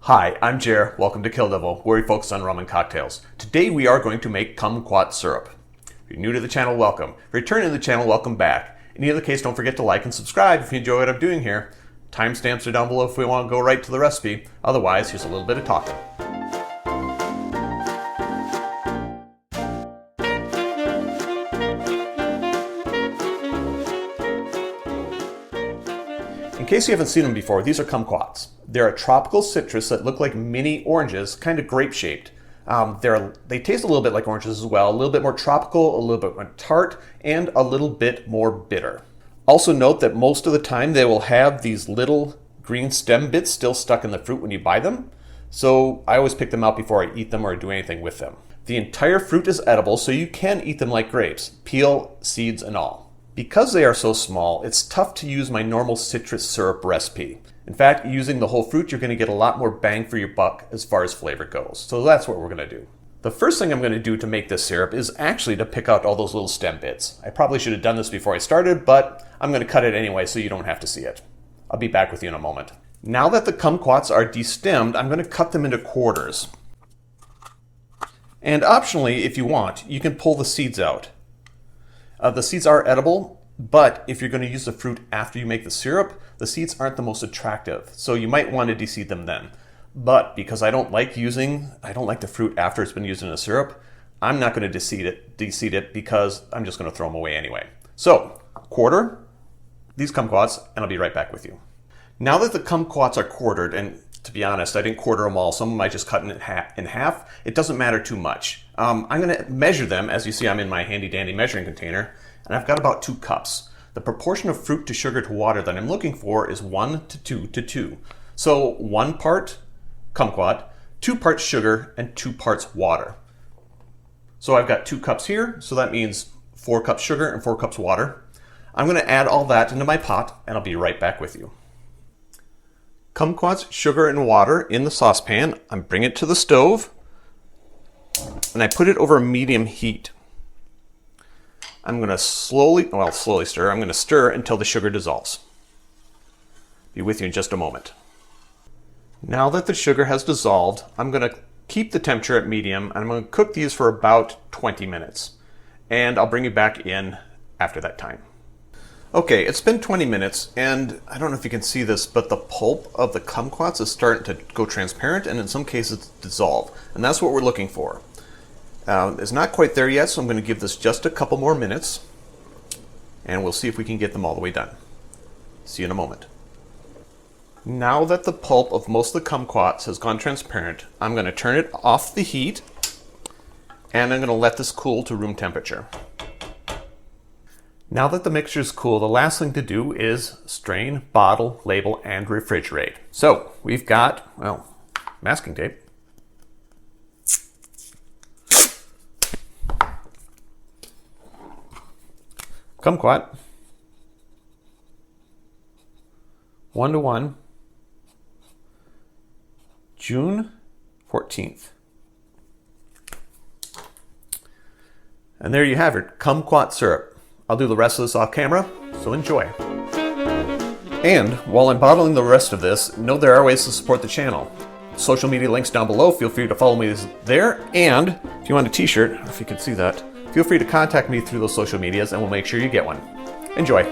Hi, I'm Jer. Welcome to Kill-Divill, where we focus on rum and cocktails. Today we are going to make Kumquat Syrup. If you're new to the channel, welcome. If you're returning to the channel, welcome back. In either case, don't forget to like and subscribe if you enjoy what I'm doing here. Timestamps are down below if we want to go right to the recipe. Otherwise, here's a little bit of talking. In case you haven't seen them before, these are kumquats. They're a tropical citrus that look like mini oranges, kind of grape-shaped. They taste a little bit like oranges as well, a little bit more tropical, a little bit more tart, and a little bit more bitter. Also note that most of the time they will have these little green stem bits still stuck in the fruit when you buy them. So I always pick them out before I eat them or do anything with them. The entire fruit is edible, so you can eat them like grapes, peel, seeds, and all. Because they are so small, it's tough to use my normal citrus syrup recipe. In fact, using the whole fruit, you're going to get a lot more bang for your buck as far as flavor goes. So that's what we're going to do. The first thing I'm going to do to make this syrup is actually to pick out all those little stem bits. I probably should have done this before I started, but I'm going to cut it anyway so you don't have to see it. I'll be back with you in a moment. Now that the kumquats are destemmed, I'm going to cut them into quarters. And optionally, if you want, you can pull the seeds out. The seeds are edible, but if you're going to use the fruit after you make the syrup, the seeds aren't the most attractive, so you might want to deseed them then. But because I don't like the fruit after it's been used in a syrup, I'm not going to deseed it because I'm just going to throw them away anyway. So, quarter these kumquats, and I'll be right back with you. Now that the kumquats are quartered, and to be honest, I didn't quarter them all. Some of them I just cut in half. It doesn't matter too much. I'm going to measure them. As you see, I'm in my handy dandy measuring container, and I've got about 2 cups. The proportion of fruit to sugar to water that I'm looking for is 1 to 2 to 2. So 1 part kumquat, 2 parts sugar, and 2 parts water. So I've got 2 cups here, so that means 4 cups sugar and 4 cups water. I'm going to add all that into my pot, and I'll be right back with you. Kumquats, sugar, and water in the saucepan. I bring it to the stove, and I put it over medium heat. I'm going to slowly stir. I'm going to stir until the sugar dissolves. Be with you in just a moment. Now that the sugar has dissolved, I'm going to keep the temperature at medium, and I'm going to cook these for about 20 minutes. And I'll bring you back in after that time. Okay, it's been 20 minutes, and I don't know if you can see this, but the pulp of the kumquats is starting to go transparent, and in some cases dissolve. And that's what we're looking for. It's not quite there yet, so I'm going to give this just a couple more minutes, and we'll see if we can get them all the way done. See you in a moment. Now that the pulp of most of the kumquats has gone transparent, I'm going to turn it off the heat, and I'm going to let this cool to room temperature. Now that the mixture is cool, the last thing to do is strain, bottle, label, and refrigerate. So we've got, masking tape. Kumquat. 1:1. June 14th. And there you have it, Kumquat syrup. I'll do the rest of this off camera, so enjoy. And while I'm bottling the rest of this, know there are ways to support the channel. Social media links down below, feel free to follow me there, and if you want a t-shirt, if you can see that, feel free to contact me through those social medias and we'll make sure you get one. Enjoy.